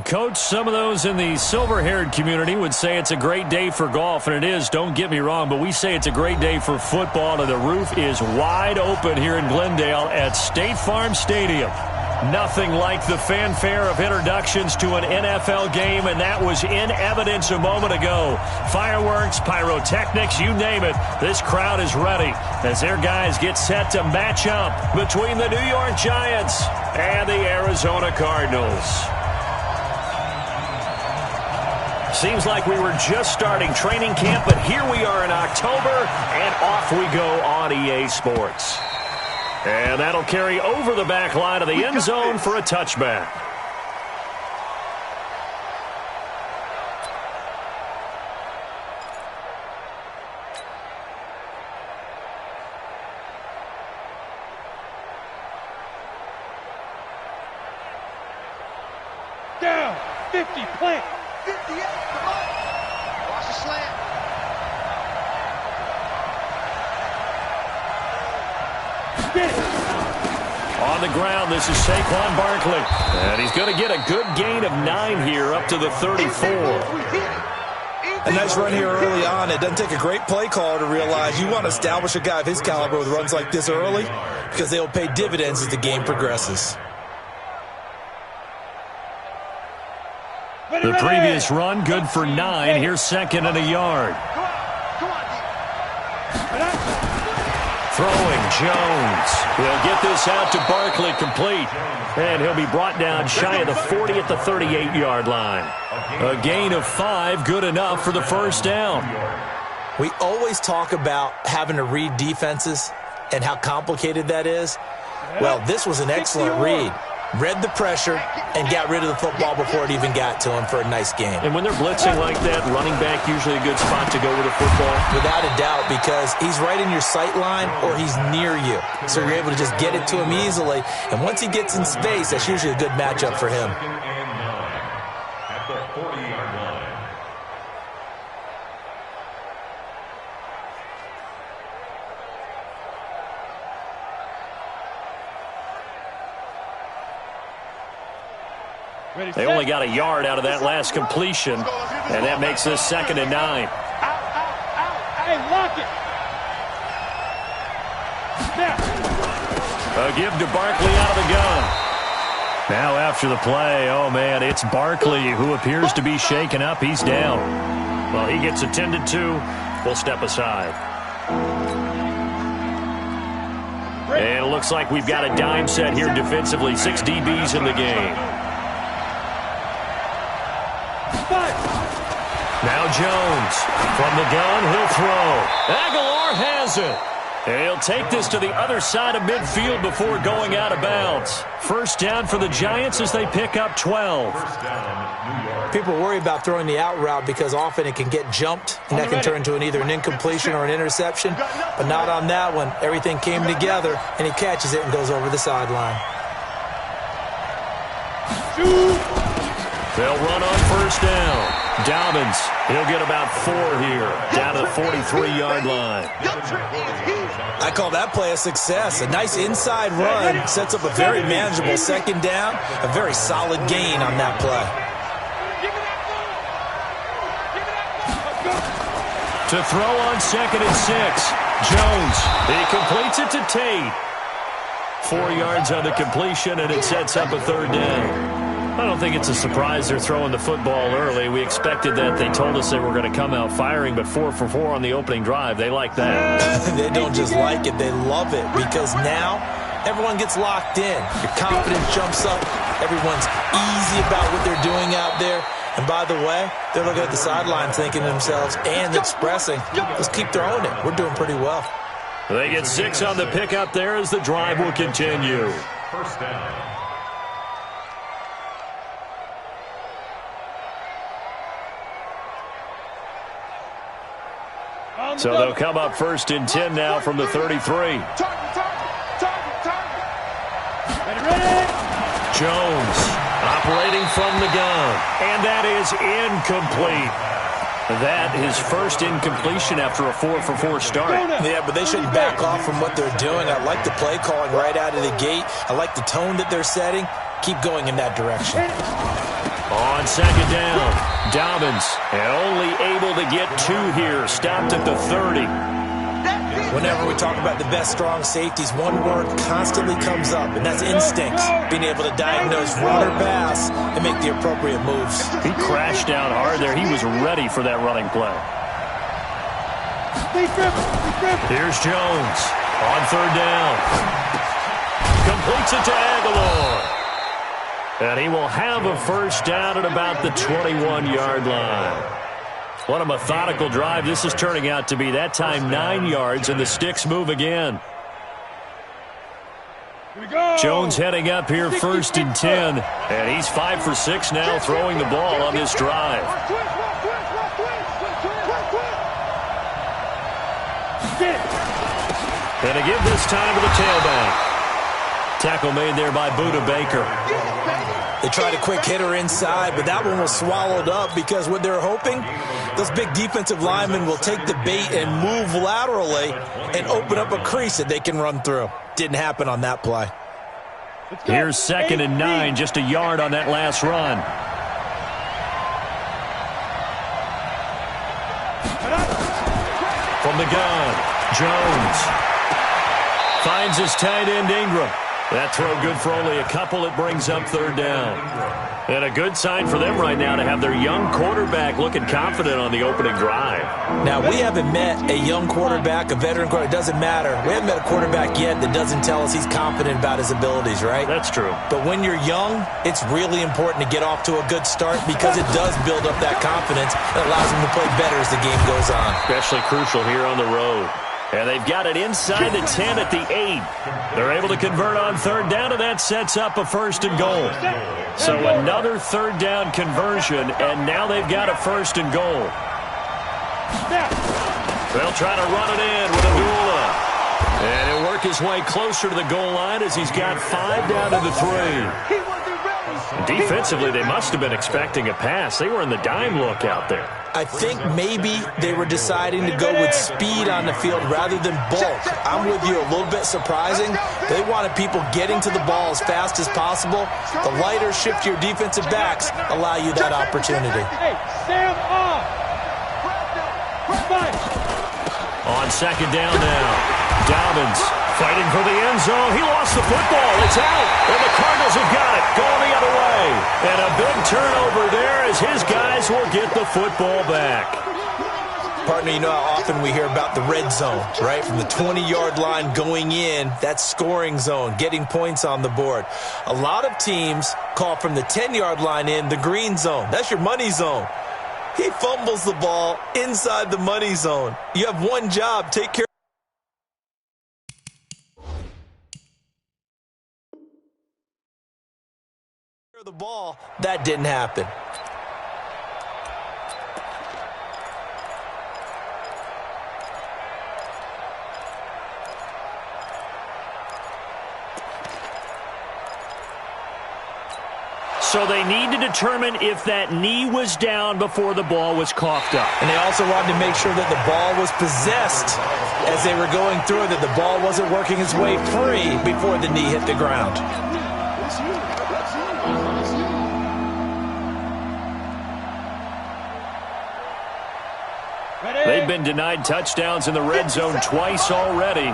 Coach, some of those in the silver-haired community would say it's a great day for golf, and it is, don't get me wrong, but we say it's a great day for football, and the roof is wide open here in Glendale at State Farm Stadium. Nothing like the fanfare of introductions to an NFL game, and that was in evidence a moment ago. Fireworks, pyrotechnics, you name it. This crowd is ready as their guys get set to match up between the New York Giants and the Arizona Cardinals. Seems like we were just starting training camp, but here we are in October, and off we go on EA Sports. And that'll carry over the back line of the end zone for a touchback. Down, 50, plant. 58, come on. Watch the slant. On the ground, this is Saquon Barkley. And he's going to get a good gain of 9 here up to the 34. A nice run here early on. It doesn't take a great play caller to realize you want to establish a guy of his caliber with runs like this early because they'll pay dividends as the game progresses. The previous run, good for 9. Here's second and a yard. Throwing, Jones. He'll get this out to Barkley, complete. And he'll be brought down shy of the 40 at the 38-yard line. A gain of 5, good enough for the first down. We always talk about having to read defenses and how complicated that is. Well, this was an excellent read. Read the pressure and got rid of the football before it even got to him for a nice game. And when they're blitzing like that, running back usually a good spot to go with the football? Without a doubt, because he's right in your sight line or he's near you. So you're able to just get it to him easily. And once he gets in space, that's usually a good matchup for him. At the 40-yard line. They only got a yard out of that last completion, and that makes this second and 9. Out, out, out. Hey, lock it. A give to Barkley out of the gun. Now after the play, oh man, it's Barkley who appears to be shaken up. He's down. Well, he gets attended to. We'll step aside. And it looks like we've got a dime set here defensively. 6 DBs in the game. Now Jones from the gun, he'll throw. Aguilar has it. And he'll take this to the other side of midfield before going out of bounds. First down for the Giants as they pick up 12. People worry about throwing the out route because often it can get jumped, and that can turn into either an incompletion or an interception. But not on that one. Everything came together, and he catches it and goes over the sideline. They'll run on first down. Dobbins, he'll get about 4 here, down to the 43-yard line. I call that play a success. A nice inside run sets up a very manageable second down, a very solid gain on that play. To throw on second and 6, Jones, he completes it to Tate. 4 yards on the completion, and it sets up a third down. I don't think it's a surprise they're throwing the football early. We expected that. They told us they were going to come out firing, but 4 for 4 on the opening drive. They like that. They don't just like it. They love it because now everyone gets locked in. Your confidence jumps up. Everyone's easy about what they're doing out there. And by the way, they're looking at the sideline thinking to themselves and expressing, let's keep throwing it. We're doing pretty well. They get 6 on the pickup there as the drive will continue. First down. So they'll come up first and 10 now from the 33. Jones operating from the gun. And that is incomplete. That is first incompletion after a 4 for 4 start. Yeah, but they shouldn't back off from what they're doing. I like the play calling right out of the gate. I like the tone that they're setting. Keep going in that direction. On second down, Dobbins, and only able to get 2 here, stopped at the 30. Whenever we talk about the best strong safeties, one word constantly comes up, and that's instinct. Being able to diagnose run or pass and make the appropriate moves. He crashed down hard there. He was ready for that running play. Here's Jones on third down. Completes it to Aguilar. And he will have a first down at about the 21-yard line. What a methodical drive this is turning out to be. That time 9 yards, and the sticks move again. Jones heading up here, 1st and 10. And he's 5 for 6 now, throwing the ball on this drive. And to give this time to the tailback. Tackle made there by Buda Baker. They tried a quick hitter inside, but that one was swallowed up because what they're hoping, those big defensive linemen will take the bait and move laterally and open up a crease that they can run through. Didn't happen on that play. Here's 2nd and 9, just a yard on that last run. From the gun, Jones finds his tight end Ingram. That throw good for only a couple. It brings up 3rd down. And a good sign for them right now to have their young quarterback looking confident on the opening drive. Now, we haven't met a young quarterback, a veteran quarterback. It doesn't matter. We haven't met a quarterback yet that doesn't tell us he's confident about his abilities, right? That's true. But when you're young, it's really important to get off to a good start because it does build up that confidence and allows him to play better as the game goes on. Especially crucial here on the road. And they've got it inside the 10 at the 8. They're able to convert on 3rd down, and that sets up a 1st and goal. So another 3rd down conversion, and now they've got a 1st and goal. They'll try to run it in with Abdullah. And he'll work his way closer to the goal line as he's got 5 down to the 3. Defensively, they must have been expecting a pass. They were in the dime look out there. I think maybe they were deciding to go with speed on the field rather than bulk. I'm with you, a little bit surprising. They wanted people getting to the ball as fast as possible. The lighter, shiftier defensive backs allow you that opportunity. On 2nd down now, Dobbins fighting for the end zone. He lost the football. It's out, and the Cardinals have got it. Going the other way. And a big turnover there as his guys will get the football back. Partner, you know how often we hear about the red zone, right? From the 20-yard line going in, that's scoring zone, getting points on the board. A lot of teams call from the 10-yard line in the green zone. That's your money zone. He fumbles the ball inside the money zone. You have one job, take care of the ball. That didn't happen. So they need to determine if that knee was down before the ball was coughed up. And they also wanted to make sure that the ball was possessed as they were going through it, that the ball wasn't working its way free before the knee hit the ground. They've been denied touchdowns in the red zone twice already.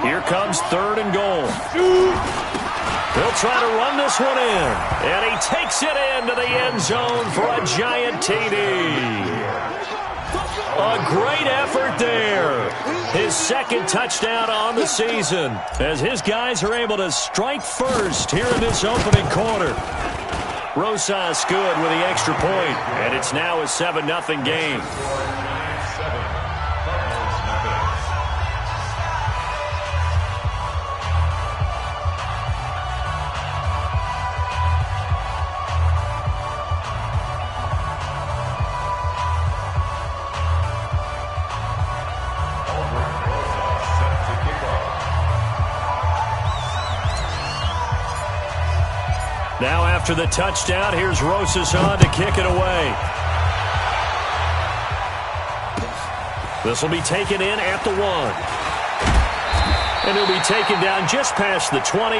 Here comes 3rd and goal. They'll try to run this one in. And he takes it into the end zone for a giant TD. A great effort there. His 2nd touchdown on the season as his guys are able to strike first here in this opening quarter. Rosas good with the extra point, and it's now a 7-0 game. Now after the touchdown, here's Rosas on to kick it away. This will be taken in at the 1. And he'll be taken down just past the 20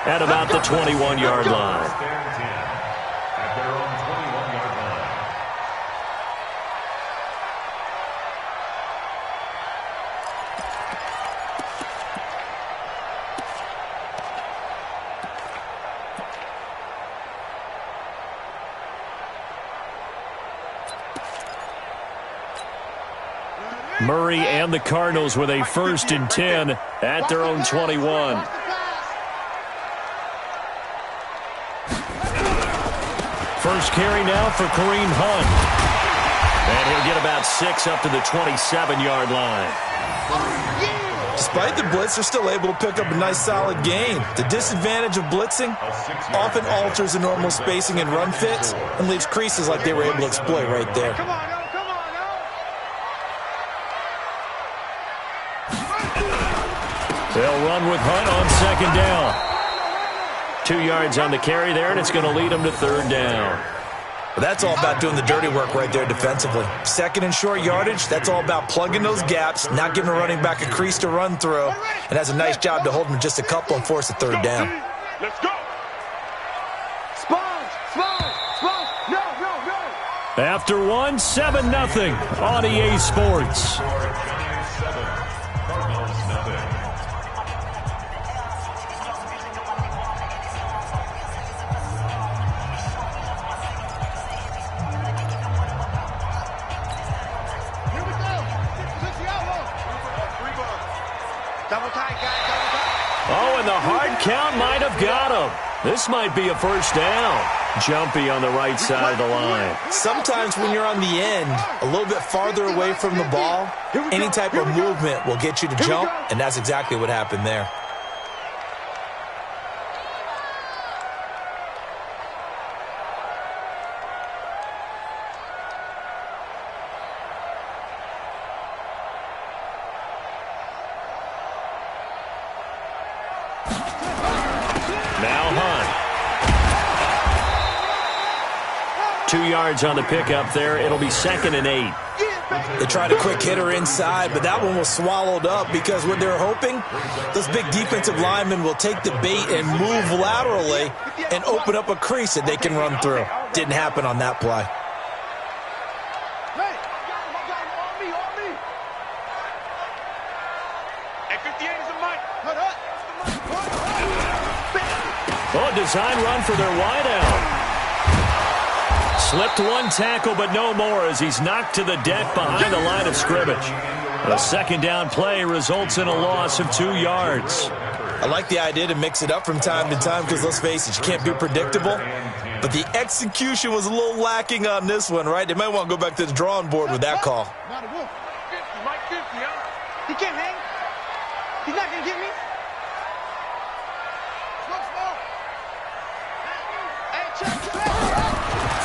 at about the 21-yard line. Murray and the Cardinals with a 1st and 10 at their own 21. First carry now for Kareem Hunt. And he'll get about 6 up to the 27-yard line. Despite the blitz, they're still able to pick up a nice solid gain. The disadvantage of blitzing often alters the normal spacing and run fits and leaves creases like they were able to exploit right there. Come on, no, come on, no. They'll run with Hunt on 2nd down. 2 yards on the carry there, and it's going to lead them to 3rd down. But that's all about doing the dirty work right there defensively. 2nd and short yardage, that's all about plugging those gaps, not giving a running back a crease to run through, and has a nice job to hold them just a couple and force a 3rd down. Let's go. Sponge. No. After 1, 7-0 on EA Sports. Oh, and the hard count might have got him. This might be a 1st down. Jumpy on the right side of the line. Sometimes when you're on the end, a little bit farther away from the ball, any type of movement will get you to jump, and that's exactly what happened there. Now Hunt. 2 yards on the pickup there. It'll be 2nd and 8. They tried a quick hitter inside, but that one was swallowed up because what they're hoping, those big defensive linemen will take the bait and move laterally and open up a crease that they can run through. Didn't happen on that play. Oh, design run for their wideout. Slipped 1 tackle, but no more as he's knocked to the deck behind the line of scrimmage. A 2nd down play results in a loss of 2 yards. I like the idea to mix it up from time to time because, let's face it, you can't be predictable. But the execution was a little lacking on this one, right? They might want to go back to the drawing board with that call. He can't hang. He's not going to get me.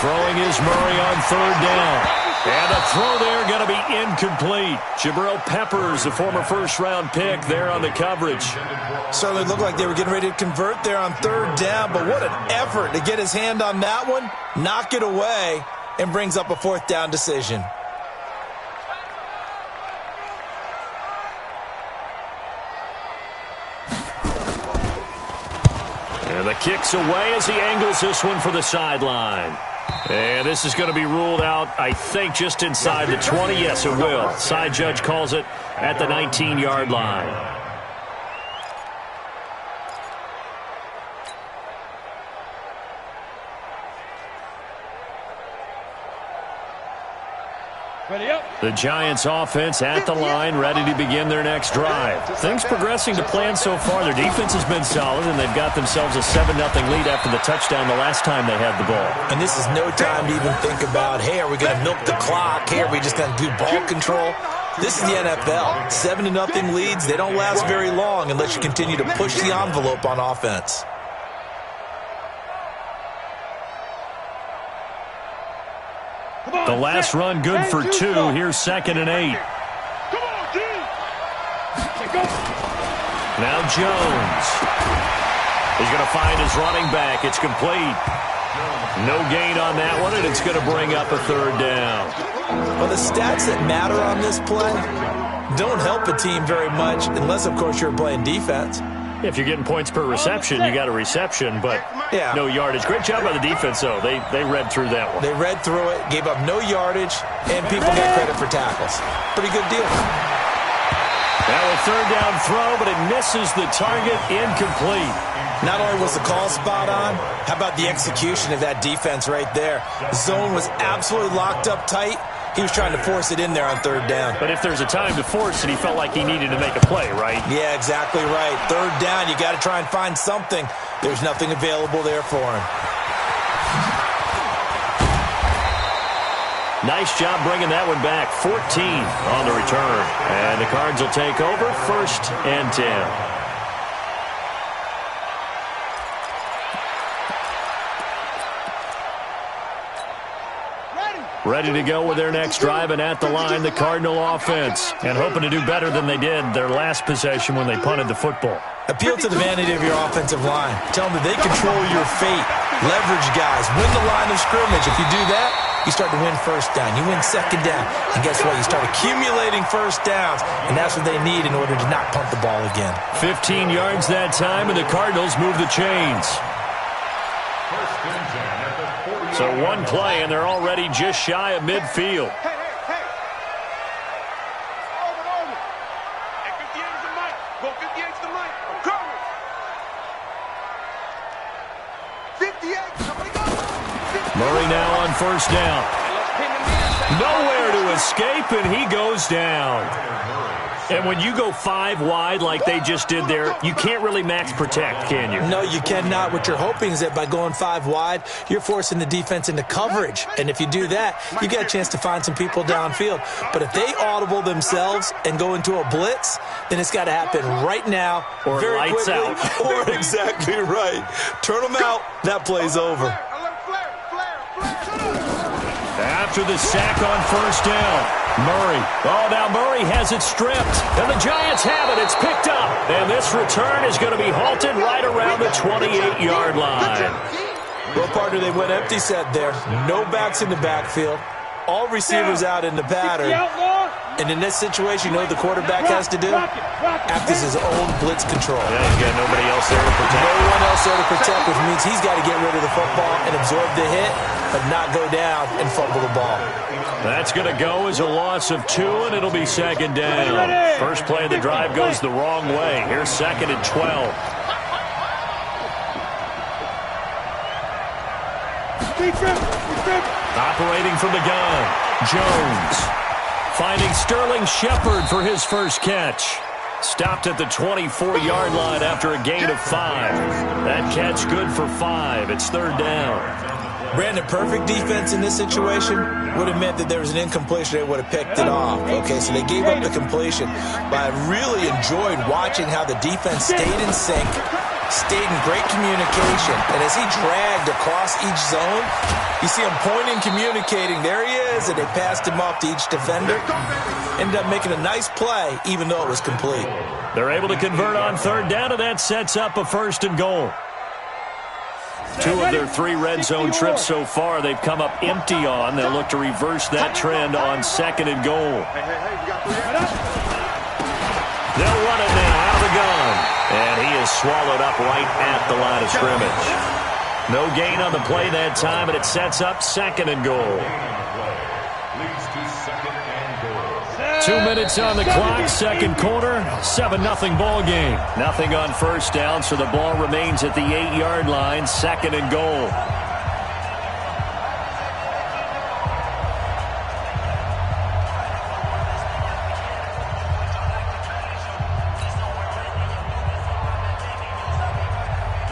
Throwing is Murray on 3rd down. And a throw there going to be incomplete. Jabril Peppers, the former 1st-round pick, there on the coverage. Certainly looked like they were getting ready to convert there on 3rd down, but what an effort to get his hand on that one, knock it away, and brings up a 4th down decision. And the kick's away as he angles this one for the sideline. And this is going to be ruled out, I think, just inside the 20. Yes, it will. Side judge calls it at the 19-yard line. The Giants offense at the line, ready to begin their next drive. Things progressing to plan so far. Their defense has been solid, and they've got themselves a 7-0 lead after the touchdown the last time they had the ball. And this is no time to even think about, hey, are we going to milk the clock? Hey, are we just going to do ball control? This is the NFL. 7-0 leads, they don't last very long unless you continue to push the envelope on offense. The last run good for 2. Here's 2nd and 8. Now Jones. He's going to find his running back. It's complete. No gain on that one, and it's going to bring up a 3rd down. Well, the stats that matter on this play don't help a team very much unless, of course, you're playing defense. If you're getting points per reception, you got a reception, but no yardage. Great job by the defense, though. They read through that one. They read through it, gave up no yardage, and people get credit for tackles. Pretty good deal. Now a 3rd down throw, but it misses the target, incomplete. Not only was the call spot on, how about the execution of that defense right there? The zone was absolutely locked up tight, He was trying to force it in there on third down. But if there's a time to force it, he felt like he needed to make a play, right? Yeah, exactly right. Third down, you got to try and find something. There's nothing available there for him. Nice job bringing that one back. 14 on the return. And the Cards will take over, 1st and 10. Ready to go with their next drive, and at the line, the Cardinal offense. And hoping to do better than they did their last possession when they punted the football. Appeal to the vanity of your offensive line. Tell them that they control your fate. Leverage guys. Win the line of scrimmage. If you do that, you start to win first down. You win second down. And guess what? You start accumulating first downs. And that's what they need in order to not punt the ball again. 15 yards that time, and the Cardinals move the chains. So one play, and they're already just shy of midfield. Hey. Over. Hey, 58's the mic. Go 58's the mic. I'm coming. 58. Somebody go. 58. Murray now on first down. Nowhere to escape, and he goes down. And when you go 5 wide like they just did there, you can't really max protect, can you? No, you cannot. What you're hoping is that by going 5 wide, you're forcing the defense into coverage. And if you do that, you get a chance to find some people downfield. But if they audible themselves and go into a blitz, then it's got to happen right now, or very lights quickly, out. Or exactly right. Turn them out. That play's over. After the sack on first down, Murray. Oh, now Murray has it stripped. And the Giants have it. It's picked up. And this return is going to be halted right around the 28-yard line. Well, partner, they went empty set there. No backs in the backfield. All receivers out in the pattern. And in this situation, you know what the quarterback has to do? Act as his own blitz control. Yeah, he's got nobody else there to protect. No one else there to protect, which means he's got to get rid of the football and absorb the hit, but not go down and fumble the ball. That's going to go as a loss of 2, and it'll be second down. First play of the drive goes the wrong way. Here's 2nd and 12. Operating from the gun, Jones. Finding Sterling Shepard for his first catch. Stopped at the 24-yard line after a gain of 5. That catch good for 5. It's 3rd down. Brandon, perfect defense in this situation would have meant that there was an incompletion. They would have picked it off. Okay, so they gave up the completion. But I really enjoyed watching how the defense stayed in sync, stayed in great communication. And as he dragged across each zone, you see him pointing, communicating. There he is, and they passed him off to each defender. Ended up making a nice play, even though it was complete. They're able to convert on 3rd down, and that sets up a 1st and goal. 2 of their 3 red zone trips so far, they've come up empty on. They'll look to reverse that trend on 2nd and goal. They'll run it now out of the gun. And he is swallowed up right at the line of scrimmage. No gain on the play that time, and it sets up 2nd and goal. 2 minutes on the clock, 2nd quarter, 7-0 ball game. Nothing on first down, so the ball remains at the 8-yard line, 2nd and goal.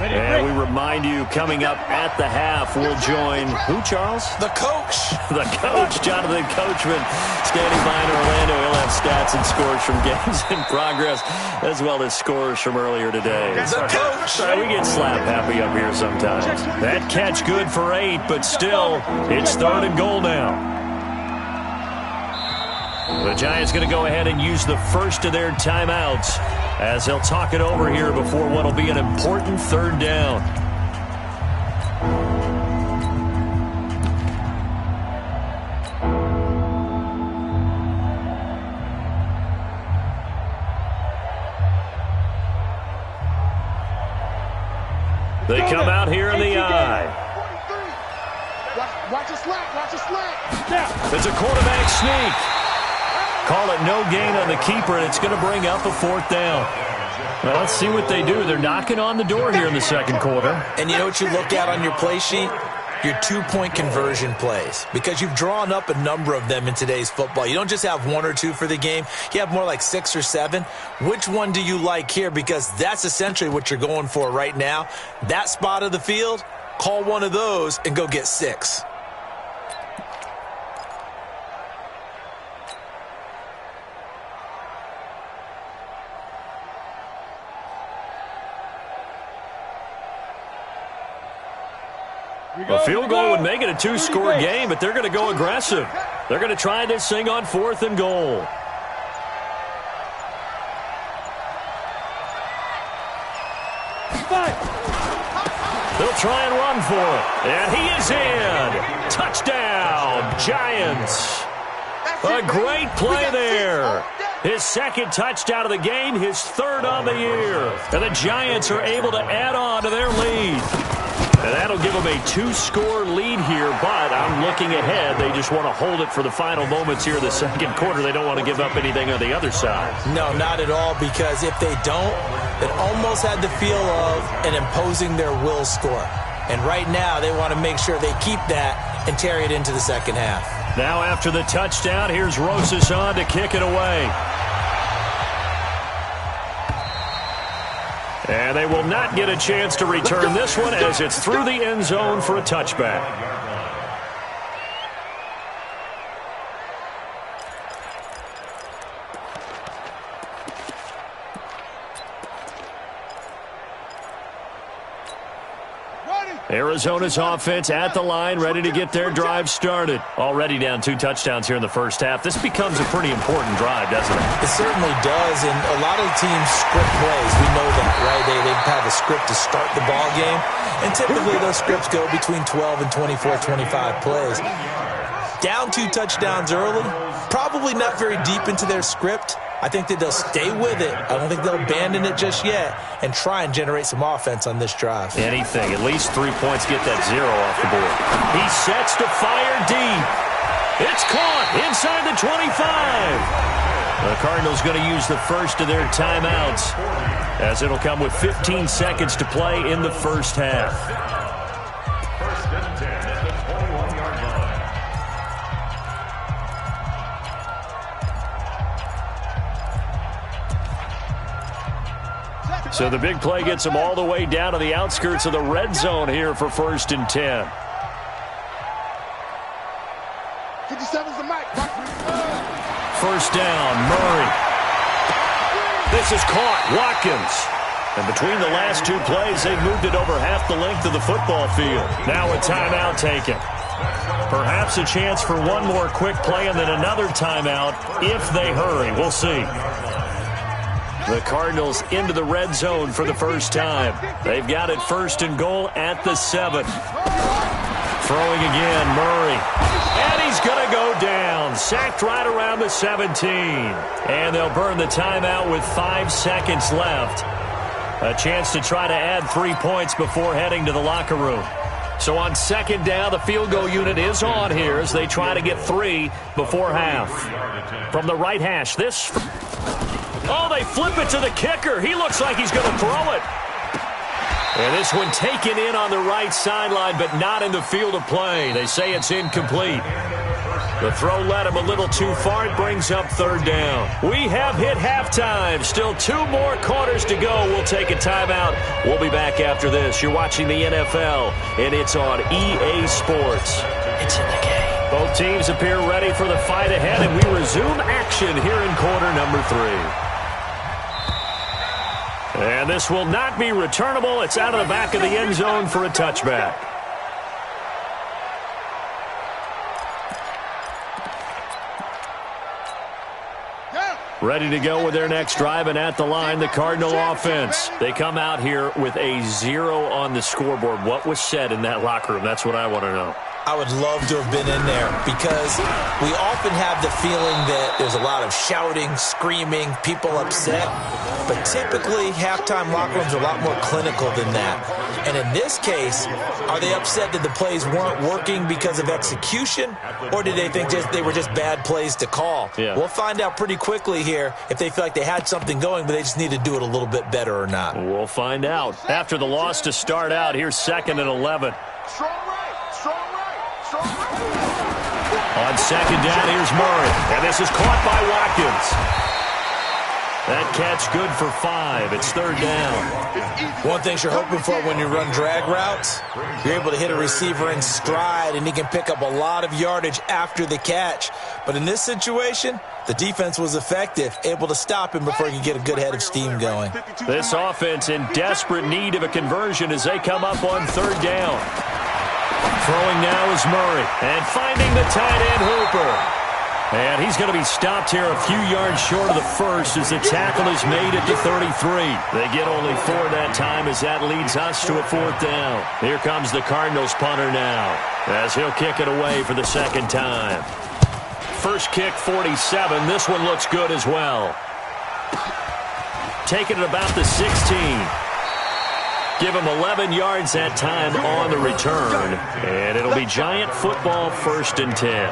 And we remind you, coming up at the half, we'll join who, Charles? The coach. The coach, Jonathan Coachman, standing by in Orlando. He'll have stats and scores from games in progress, as well as scores from earlier today. The coach. Sorry, we get slap happy up here sometimes. That catch good for 8, but still, it's 3rd and goal now. The Giants going to go ahead and use the first of their timeouts as they'll talk it over here before what will be an important 3rd down. They come out here in the eye. Watch it slant. It's a quarterback sneak. Call it no gain on the keeper, and it's going to bring up a 4th down. Well, let's see what they do. They're knocking on the door here in the 2nd quarter. And you know what you look at on your play sheet? your two-point conversion plays, because you've drawn up a number of them in today's football. You don't just have one or two for the game. You have more like 6 or 7. Which one do you like here? Because that's essentially what you're going for right now. That spot of the field, call one of those and go get 6. A field goal would make it a 2-score game, but they're going to go aggressive. They're going to try this thing on 4th and goal. They'll try and run for it. And he is in. Touchdown, Giants. A great play there. His second touchdown of the game, his 3rd on the year. And the Giants are able to add on to their lead. And that'll give them a 2-score lead here, but I'm looking ahead. They just want to hold it for the final moments here in the second quarter. They don't want to give up anything on the other side. No, not at all, because if they don't, it almost had the feel of an imposing their will score. And right now, they want to make sure they keep that and carry it into the second half. Now after the touchdown, here's Rosas on to kick it away. And they will not get a chance to return this one as it's through the end zone for a touchback. Arizona's offense at the line, ready to get their drive started. Already down 2 touchdowns here in the first half. This becomes a pretty important drive, doesn't it? It certainly does, and a lot of teams script plays. We know that, right? They have a script to start the ball game, and typically those scripts go between 12 and 24, 25 plays. Down 2 touchdowns early, probably not very deep into their script. I think that they'll stay with it. I don't think they'll abandon it just yet and try and generate some offense on this drive. Anything. At least 3 points, get that 0 off the board. He sets to fire deep. It's caught inside the 25. The Cardinals going to use the first of their timeouts, as it'll come with 15 seconds to play in the first half. First and 10 at the 21-yard line. So the big play gets them all the way down to the outskirts of the red zone here for 1st and 10. 57's the mic. First down, Murray. This is caught, Watkins. And between the last 2 plays, they've moved it over half the length of the football field. Now a timeout taken. Perhaps a chance for one more quick play and then another timeout if they hurry. We'll see. The Cardinals into the red zone for the first time. They've got it 1st and goal at the 7. Throwing again, Murray. And he's going to go down. Sacked right around the 17. And they'll burn the timeout with 5 seconds left. A chance to try to add 3 points before heading to the locker room. So on 2nd down, the field goal unit is on here as they try to get 3 before half. From the right hash, this... Oh, they flip it to the kicker. He looks like he's going to throw it. And this one taken in on the right sideline, but not in the field of play. They say it's incomplete. The throw led him a little too far. It brings up 3rd down. We have hit halftime. Still 2 more quarters to go. We'll take a timeout. We'll be back after this. You're watching the NFL, and it's on EA Sports. It's in the game. Both teams appear ready for the fight ahead, and we resume action here in quarter number 3. And this will not be returnable. It's out of the back of the end zone for a touchback. Ready to go with their next drive, and at the line, the Cardinal offense. They come out here with a 0 on the scoreboard. What was said in that locker room? That's what I want to know. I would love to have been in there, because we often have the feeling that there's a lot of shouting, screaming, people upset. But typically, halftime locker rooms are a lot more clinical than that. And in this case, are they upset that the plays weren't working because of execution, or did they think they were just bad plays to call? Yeah. We'll find out pretty quickly here if they feel like they had something going, but they just need to do it a little bit better or not. We'll find out. After the loss to start out, here's 2nd and 11. Strong right, strong On second down, here's Murray. And this is caught by Watkins. That catch good for 5. It's third down. One thing you're hoping for when you run drag routes, you're able to hit a receiver in stride, and he can pick up a lot of yardage after the catch. But in this situation, the defense was effective, able to stop him before he could get a good head of steam going. This offense in desperate need of a conversion as they come up on third down. Throwing now is Murray. And finding the tight end Hooper. And he's going to be stopped here a few yards short of the first as the tackle is made at the 33. They get only 4 that time as that leads us to a fourth down. Here comes the Cardinals punter now as he'll kick it away for the second time. First kick, 47. This one looks good as well. Taking it about the 16. Give him 11 yards that time on the return. And it'll be Giant football, 1st and 10.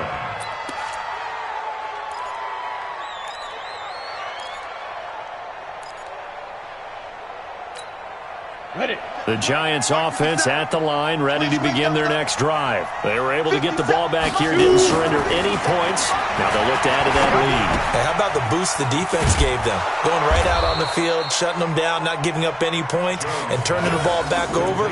The Giants offense at the line, ready to begin their next drive. They were able to get the ball back here, didn't surrender any points. Now they'll look to add to that lead. Hey, how about the boost the defense gave them? Going right out on the field, shutting them down, not giving up any points, and turning the ball back over.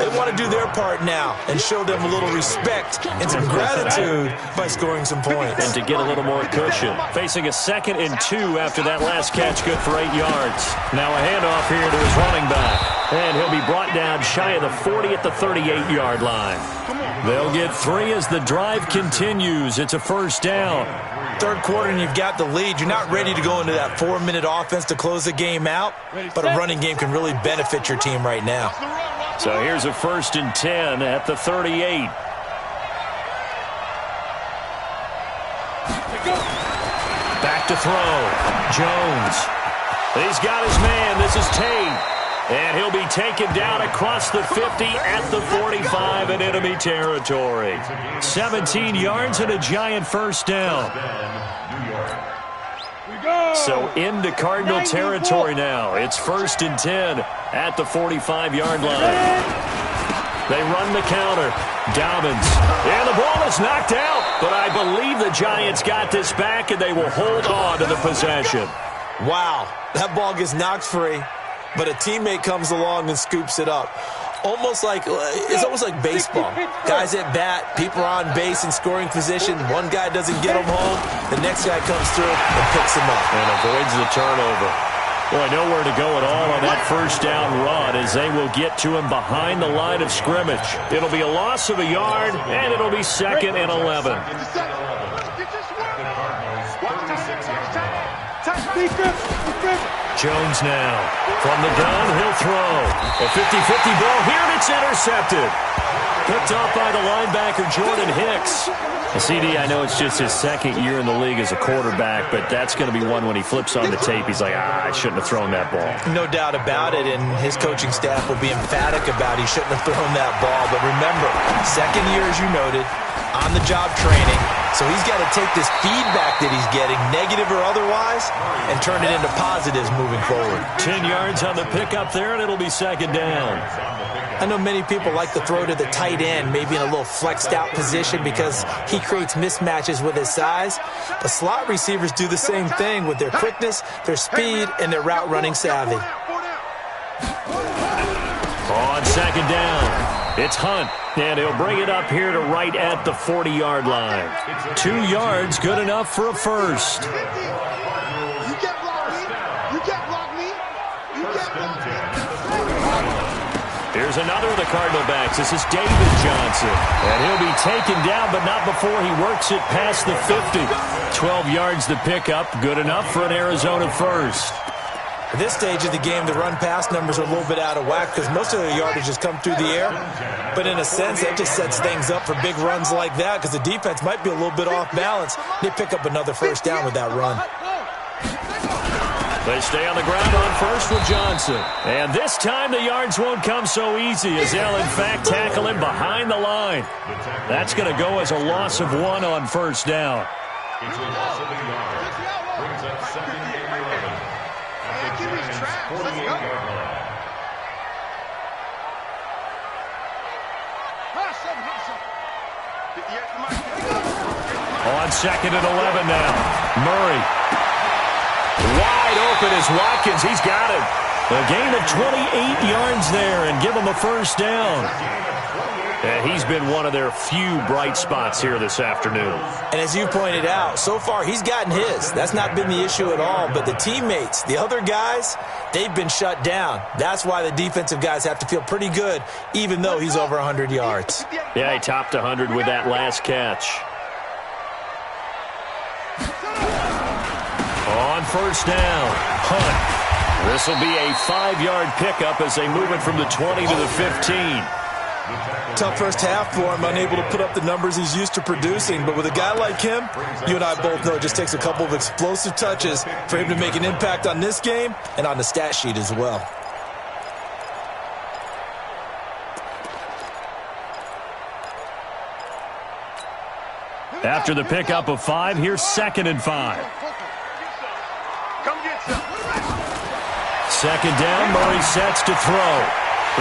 They want to do their part now and show them a little respect and some gratitude by scoring some points. And to get a little more cushion. Facing a 2nd and 2 after that last catch, good for 8 yards. Now a handoff here to his running back. And he'll be brought down shy of the 40 at the 38-yard line. They'll get 3 as the drive continues. It's a first down. Third quarter and you've got the lead. You're not ready to go into that 4-minute offense to close the game out, but a running game can really benefit your team right now. So here's a 1st and 10 at the 38. Back to throw. Jones. He's got his man. This is Tate. And he'll be taken down across the 50 at the 45 in enemy territory. 17 yards and a Giant first down. So into Cardinal territory now. It's 1st and 10 at the 45-yard line. They run the counter. Dobbins. And the ball is knocked out. But I believe the Giants got this back, and they will hold on to the possession. Wow. That ball gets knocked free. But a teammate comes along and scoops it up. It's almost like baseball. Guys at bat, people are on base in scoring position. One guy doesn't get him home. The next guy comes through and picks him up. And avoids the turnover. Boy, nowhere to go at all on that first down run as they will get to him behind the line of scrimmage. It'll be a loss of a yard, and it'll be 2nd and 11. Jones now. From the gun, he'll throw. A 50-50 ball here, and it's intercepted. Picked off by the linebacker, Jordan Hicks. CD, I know it's just his 2nd year in the league as a quarterback, but that's going to be one when he flips on the tape. He's like, I shouldn't have thrown that ball. No doubt about it, and his coaching staff will be emphatic about he shouldn't have thrown that ball. But remember, 2nd year, as you noted, on-the-job training. So he's got to take this feedback that he's getting, negative or otherwise, and turn it into positives moving forward. 10 yards on the pickup there, and it'll be 2nd down. I know many people like to throw to the tight end, maybe in a little flexed out position because he creates mismatches with his size. But slot receivers do the same thing with their quickness, their speed, and their route running savvy. On 2nd down, it's Hunt, and he'll bring it up here to right at the 40-yard line. 2 yards, good enough for a first. Here's another of the Cardinal backs. This is David Johnson. And he'll be taken down, but not before he works it past the 50. 12 yards to pick up. Good enough for an Arizona first. At this stage of the game, the run-pass numbers are a little bit out of whack because most of the yardage has come through the air. But in a sense, that just sets things up for big runs like that because the defense might be a little bit off balance. They pick up another first down with that run. They stay on the ground on first with Johnson. And this time the yards won't come so easy as they'll, in fact, tackle him behind the line. That's going to go as a loss of 1 on first down. It's a loss of a yard. Brings up 2nd and 11. At the 48-yard line. On 2nd and 11 now. Murray. Wide open is Watkins. He's got it. A gain of 28 yards there and give him a first down. And he's been one of their few bright spots here this afternoon. And as you pointed out, so far he's gotten his. That's not been the issue at all. But the teammates, the other guys, they've been shut down. That's why the defensive guys have to feel pretty good, even though he's over 100 yards. Yeah, he topped 100 with that last catch. On first down, Hunt. This will be a 5-yard pickup as they move it from the 20 to the 15. Tough first half for him, unable to put up the numbers he's used to producing. But with a guy like him, you and I both know it just takes a couple of explosive touches for him to make an impact on this game and on the stat sheet as well. After the pickup of 5, here's 2nd and 5. Come get some. 2nd down, Murray sets to throw.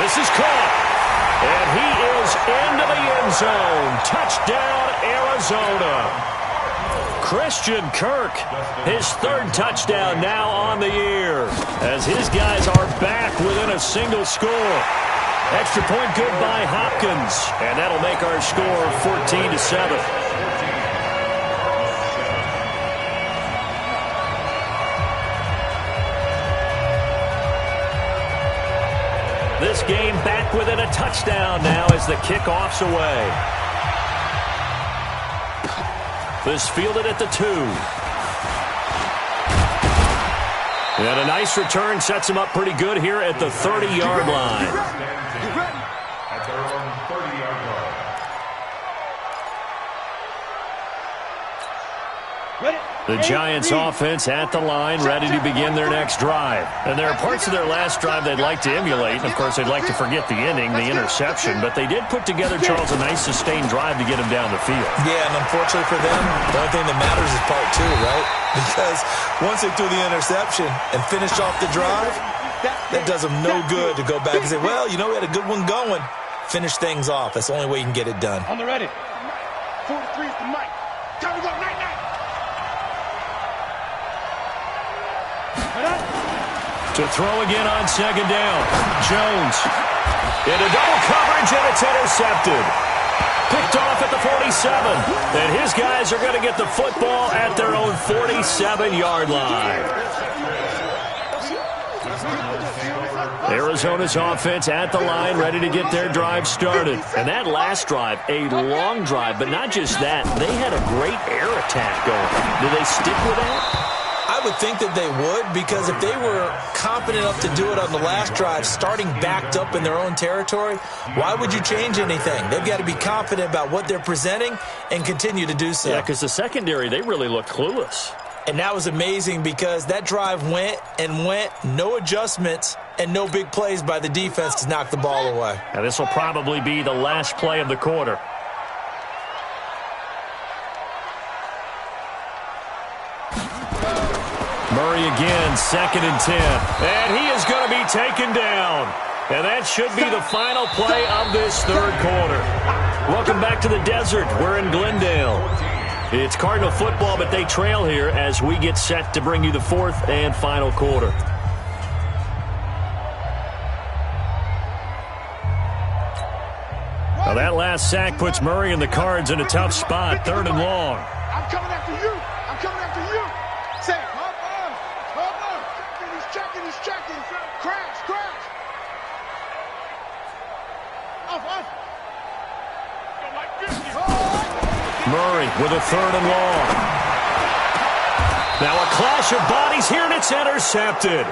This is caught. And he is into the end zone. Touchdown, Arizona. Christian Kirk, his 3rd touchdown now on the year, as his guys are back within a single score. Extra point good by Hopkins, and that'll make our score 14-7. This game back within a touchdown now as the kickoff's away. This fielded at the 2. And a nice return sets him up pretty good here at the 30-yard line. At their own 30-yard line. The Giants offense at the line, ready to begin their next drive. And there are parts of their last drive they'd like to emulate. And, of course, they'd like to forget the inning, the interception. But they did put together, Charles, a nice sustained drive to get him down the field. Yeah, and unfortunately for them, the only thing that matters is part 2, right? Because once they threw the interception and finished off the drive, that does them no good to go back and say, well, you know, we had a good one going. Finish things off. That's the only way you can get it done. On the ready. 43's the mic. Time to go. Night, night. To throw again on 2nd down. Jones. Into double coverage, and it's intercepted. Picked off at the 47. And his guys are going to get the football at their own 47-yard line. Arizona's offense at the line, ready to get their drive started. And that last drive, a long drive, but not just that. They had a great air attack going. Do they stick with that? I would think that they would, because if they were confident enough to do it on the last drive, starting backed up in their own territory, why would you change anything? They've got to be confident about what they're presenting and continue to do so. Yeah, because the secondary, they really look clueless. And that was amazing because that drive went and went, no adjustments, and no big plays by the defense to knock the ball away. Now, this will probably be the last play of the quarter. Murray again, 2nd and 10. And he is going to be taken down. And that should be the final play of this 3rd quarter. Welcome back to the desert. We're in Glendale. It's Cardinal football, but they trail here as we get set to bring you the 4th and final quarter. Now that last sack puts Murray and the Cards in a tough spot, 3rd and long. I'm coming after you. I'm coming after you. Say, hold on. He's checking. Crash. Off. Murray with a 3rd and long. Now a clash of bodies here, and it's intercepted.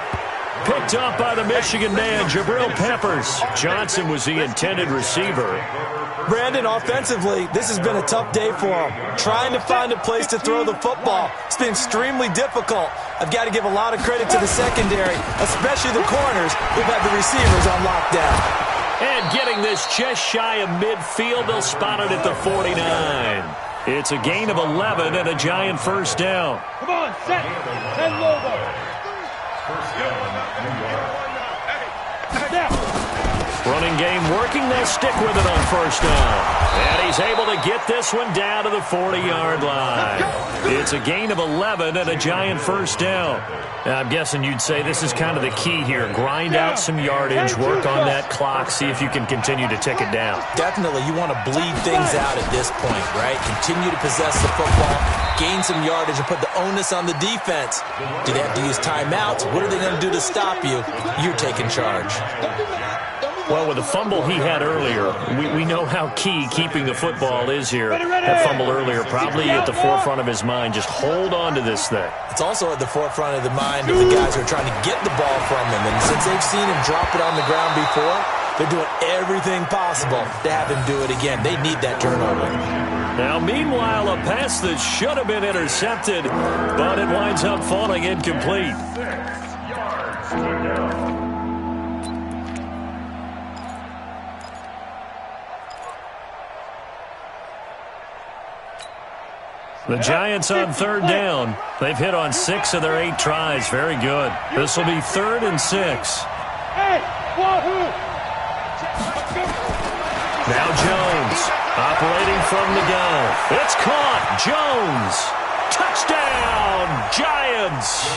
Picked up by the Michigan man, Jabril Peppers. Johnson was the intended receiver. Brandon, offensively, this has been a tough day for him. Trying to find a place to throw the football. It's been extremely difficult. I've got to give a lot of credit to the secondary, especially the corners who've had the receivers on lockdown. And getting this just shy of midfield, they'll spot it at the 49. It's a gain of 11 and a Giant first down. Come on, set. And logo. First down, New York. Now. Running game working. They'll stick with it on first down. And he's able to get this one down to the 40-yard line. It's a gain of 11 and a Giant first down. Now, I'm guessing you'd say this is kind of the key here. Grind out some yardage, work on that clock, see if you can continue to tick it down. Definitely. You want to bleed things out at this point, right? Continue to possess the football, gain some yardage, and put the onus on the defense. Do they have to use timeouts? What are they going to do to stop you? You're taking charge. Well, with the fumble he had earlier, we know how key keeping the football is here. That fumble earlier probably at the forefront of his mind. Just hold on to this thing. It's also at the forefront of the mind of the guys who are trying to get the ball from him. And since they've seen him drop it on the ground before, they're doing everything possible to have him do it again. They need that turnover. Now, meanwhile, a pass that should have been intercepted, but it winds up falling incomplete. 6 yards to go. The Giants on third down. They've hit on 6 of their 8 tries. Very good. This will be 3rd and 6. Now Jones operating from the gun. It's caught. Jones. Touchdown, Giants.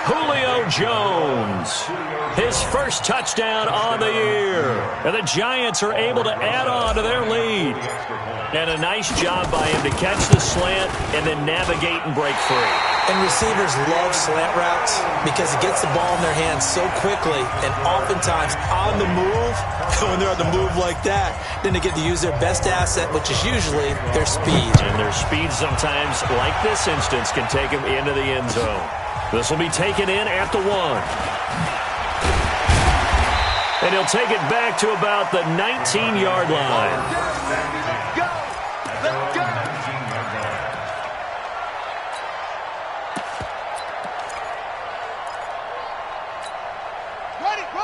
Julio Jones. His first touchdown on the year. And the Giants are able to add on to their lead. And a nice job by him to catch the slant and then navigate and break free. And receivers love slant routes because it gets the ball in their hands so quickly and oftentimes on the move. When they're on the move like that, then they get to use their best asset, which is usually their speed. And their speed sometimes, like this instance, can take them into the end zone. This will be taken in at the 1. And he'll take it back to about the 19-yard line. Let's go.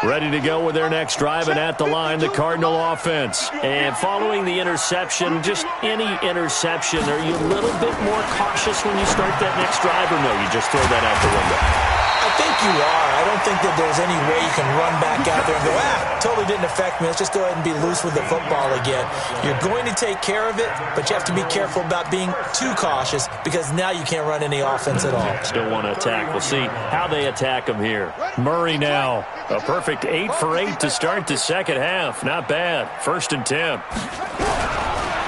Ready to go with their next drive, and at the line, the Cardinal offense. And following the interception, just any interception, are you a little bit more cautious when you start that next drive, or no, you just throw that out the window? I think you are. I don't think that there's any way you can run back out there and go, totally didn't affect me. Let's just go ahead and be loose with the football again. You're going to take care of it, but you have to be careful about being too cautious because now you can't run any offense at all. Still want to attack. We'll see how they attack him here. Murray now. A perfect 8 for 8 to start the second half. Not bad. 1st and 10.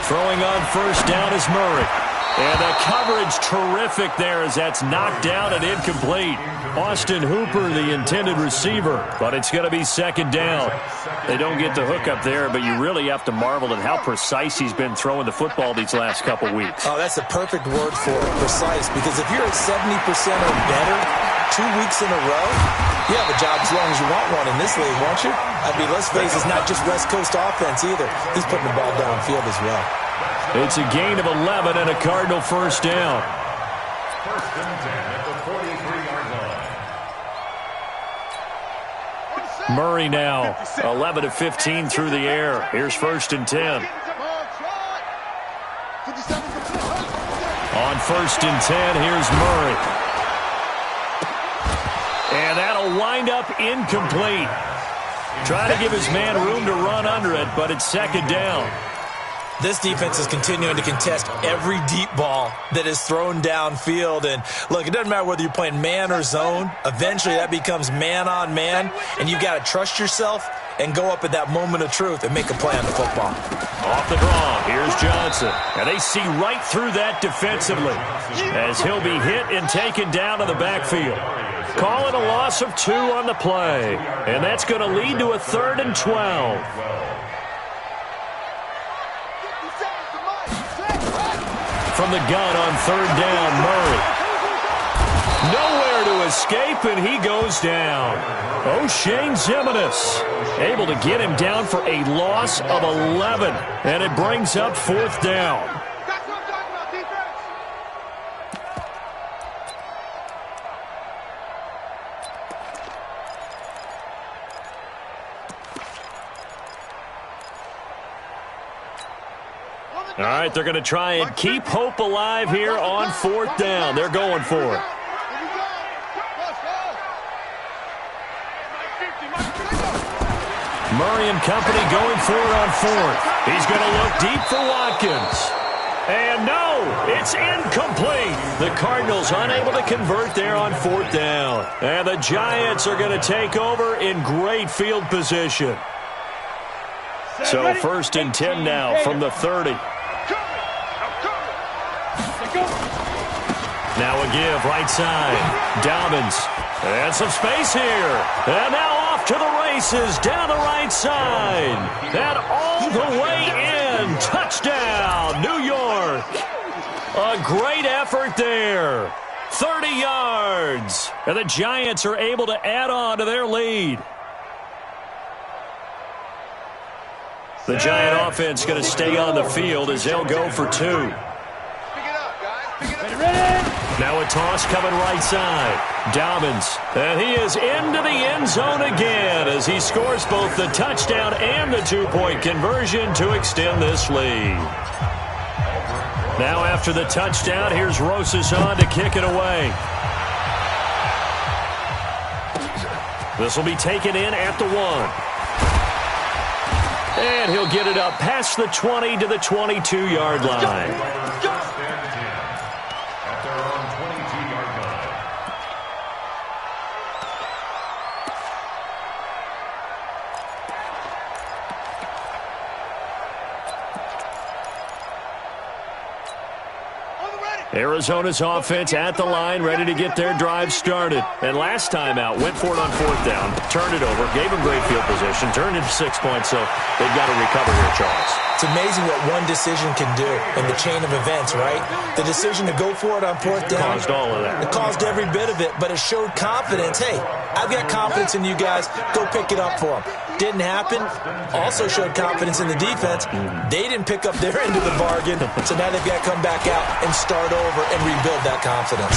Throwing on first down is Murray. And the coverage terrific there as that's knocked down and incomplete. Austin Hooper, the intended receiver, but it's going to be 2nd down. They don't get the hook up there, but you really have to marvel at how precise he's been throwing the football these last couple weeks. Oh, that's the perfect word for it, precise, because if you're at 70% or better 2 weeks in a row, you have a job as long as you want one in this league, won't you? I mean, let's face it, it's not just West Coast offense either. He's putting the ball downfield as well. It's a gain of 11 and a Cardinal first down. 1st and 10 at the 43-yard line. Murray now, 11 of 15 through the air. Here's 1st and 10. On 1st and 10, here's Murray. And that'll wind up incomplete. Try to give his man room to run under it, but it's 2nd down. This defense is continuing to contest every deep ball that is thrown downfield. And, look, it doesn't matter whether you're playing man or zone. Eventually, that becomes man-on-man, and you've got to trust yourself and go up at that moment of truth and make a play on the football. Off the draw, here's Johnson. And they see right through that defensively as he'll be hit and taken down to the backfield. Calling a loss of 2 on the play. And that's going to lead to a 3rd and 12. From the gun on 3rd down, Murray. Nowhere to escape, and he goes down. O'Shane Zimenez able to get him down for a loss of 11, and it brings up 4th down. That's what I'm talking about, defense. All right, they're going to try and keep hope alive here on 4th down. They're going for it. Murray and company going for it on fourth. He's going to look deep for Watkins. And no, it's incomplete. The Cardinals unable to convert there on fourth down. And the Giants are going to take over in great field position. So first and 10 now from the 30. Now a give, right side. Dobbins. And some space here. And now off to the races down the right side. And all the way in. Touchdown, New York. A great effort there. 30 yards. And the Giants are able to add on to their lead. The Giant offense going to stay on the field as they'll go for two. Now a toss coming right side. Dobbins. And he is into the end zone again as he scores both the touchdown and the two-point conversion to extend this lead. Now after the touchdown, here's Rosas on to kick it away. This will be taken in at the 1. And he'll get it up past the 20 to the 22-yard line. Arizona's offense at the line, ready to get their drive started. And last time out, went for it on fourth down, turned it over, gave them great field position, turned into 6 points, so they've got to recover here, Charles. It's amazing what one decision can do in the chain of events, right? The decision to go for it on fourth down. Caused all of that. It caused every bit of it, but it showed confidence. Hey, I've got confidence in you guys. Go pick it up for them. Didn't happen. Also showed confidence in the defense. They didn't pick up their end of the bargain, so now they've got to come back out and start over and rebuild that confidence.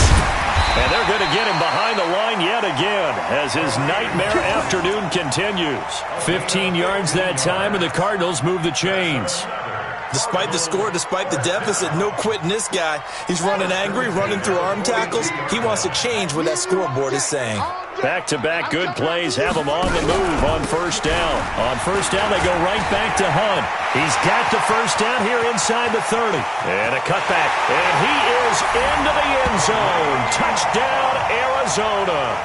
And they're going to get him behind the line yet again as his nightmare afternoon continues. 15 yards that time, and the Cardinals move the chains. Despite the score, despite the deficit, no quitting this guy. He's running angry, running through arm tackles. He wants to change what that scoreboard is saying. Back-to-back good plays have him on the move on first down. On first down, they go right back to Hunt. He's got the first down here inside the 30. And a cutback. And he is into the end zone. Touchdown, Arizona.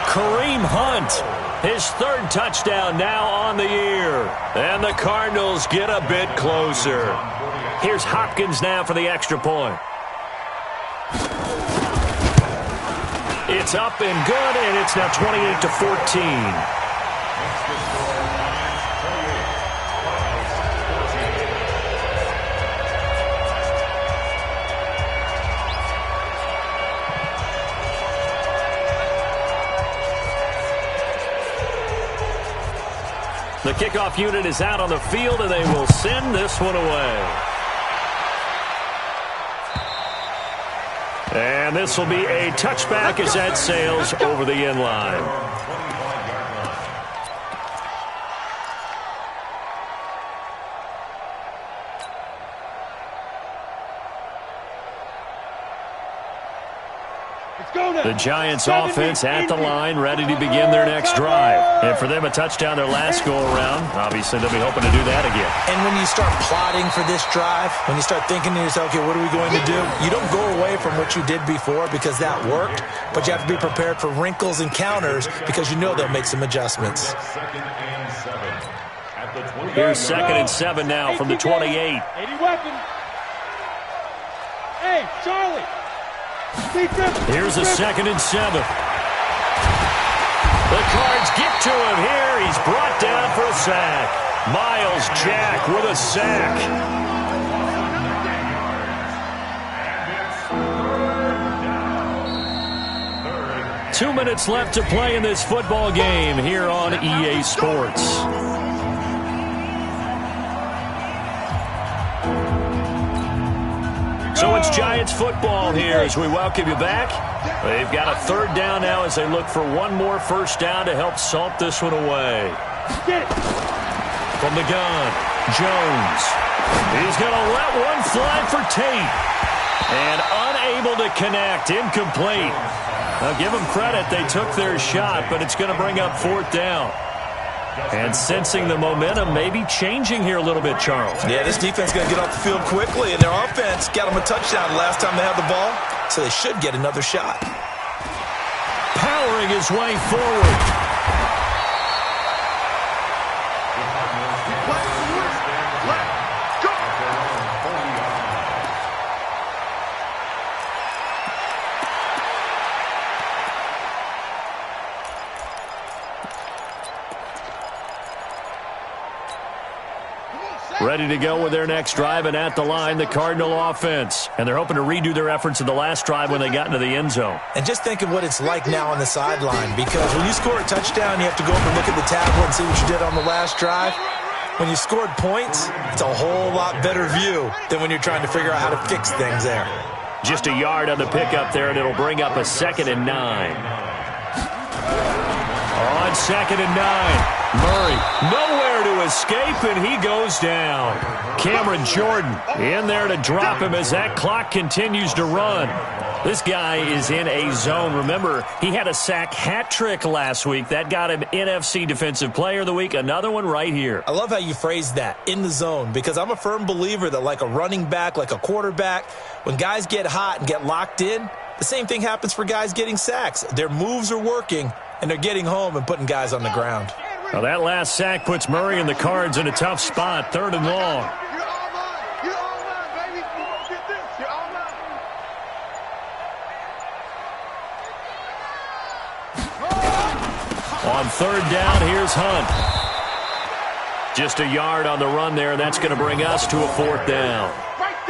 Kareem Hunt. His third touchdown now on the year. And the Cardinals get a bit closer. Here's Hopkins now for the extra point. It's up and good, and it's now 28-14. The kickoff unit is out on the field, and they will send this one away. And this will be a touchback as that sails over the end line. The Giants offense at the line, ready to begin their next drive. And for them, a touchdown their last go-around. Obviously, they'll be hoping to do that again. And when you start plotting for this drive, when you start thinking to yourself, okay, what are we going to do? You don't go away from what you did before because that worked, but you have to be prepared for wrinkles and counters because you know they'll make some adjustments. Here's 2nd and 7 now from the 28. 80 weapons. Hey, Charlie. Here's a 2nd and 7. The Cards get to him here. He's brought down for a sack. Miles Jack with a sack. Two minutes left to play in this football game here on EA Sports. So it's Giants football here as we welcome you back. They've got a 3rd down now as they look for one more first down to help salt this one away. From the gun, Jones. He's going to let one fly for Tate. And unable to connect, incomplete. Now give them credit, they took their shot, but it's going to bring up 4th down. And sensing the momentum maybe changing here a little bit, Charles. Yeah, this defense is going to get off the field quickly, and their offense got them a touchdown last time they had the ball, so they should get another shot. Powering his way forward. Ready to go with their next drive, and at the line, the Cardinal offense. And they're hoping to redo their efforts in the last drive when they got into the end zone. And just think of what it's like now on the sideline, because when you score a touchdown, you have to go up and look at the tablet and see what you did on the last drive. When you scored points, it's a whole lot better view than when you're trying to figure out how to fix things there. Just a yard on the pickup there, and it'll bring up a 2nd and 9. On 2nd and 9. Murray, nowhere to escape, and he goes down. Cameron Jordan in there to drop him as that clock continues to run. This guy is in a zone. Remember, he had a sack hat trick last week. That got him NFC Defensive Player of the Week. Another one right here. I love how you phrased that, in the zone, because I'm a firm believer that like a running back, like a quarterback, when guys get hot and get locked in, the same thing happens for guys getting sacks. Their moves are working, and they're getting home and putting guys on the ground. Well, that last sack puts Murray and the Cards in a tough spot, 3rd and long. You're all mine. You're all mine, baby. You won't get this. You're all mine. On 3rd down, here's Hunt. Just a yard on the run there, and that's going to bring us to a 4th down.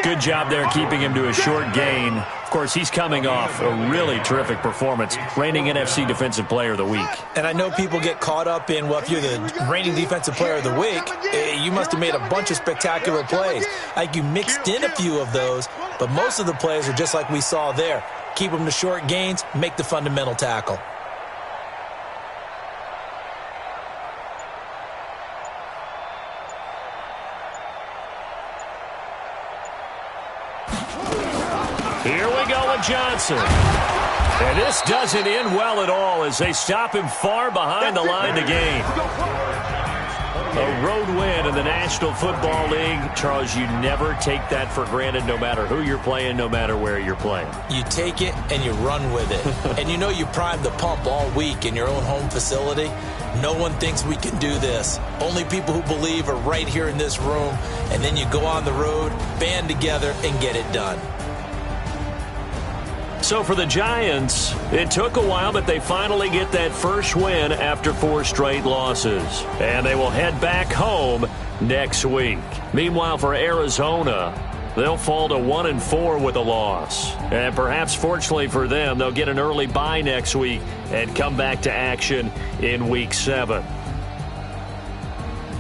Good job there keeping him to a short gain. Of course, he's coming off a really terrific performance, reigning NFC Defensive Player of the Week. And I know people get caught up in, well, if you're the reigning Defensive Player of the Week, you must have made a bunch of spectacular plays. Like you mixed in a few of those, but most of the plays are just like we saw there. Keep them to short gains, make the fundamental tackle. Here we go with Johnson. And this doesn't end well at all as they stop him far behind the line to gain. A road win in the National Football League. Charles, you never take that for granted no matter who you're playing, no matter where you're playing. You take it and you run with it. And you know you primed the pump all week in your own home facility. No one thinks we can do this. Only people who believe are right here in this room. And then you go on the road, band together, and get it done. So for the Giants, it took a while, but they finally get that first win after 4 straight losses. And they will head back home next week. Meanwhile, for Arizona, they'll fall to 1-4 with a loss. And perhaps fortunately for them, they'll get an early bye next week and come back to action in Week 7.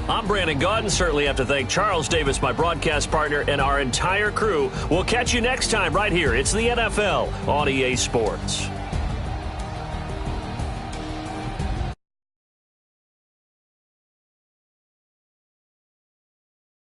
I'm Brandon Gaudin. Certainly have to thank Charles Davis, my broadcast partner, and our entire crew. We'll catch you next time right here. It's the NFL on EA Sports.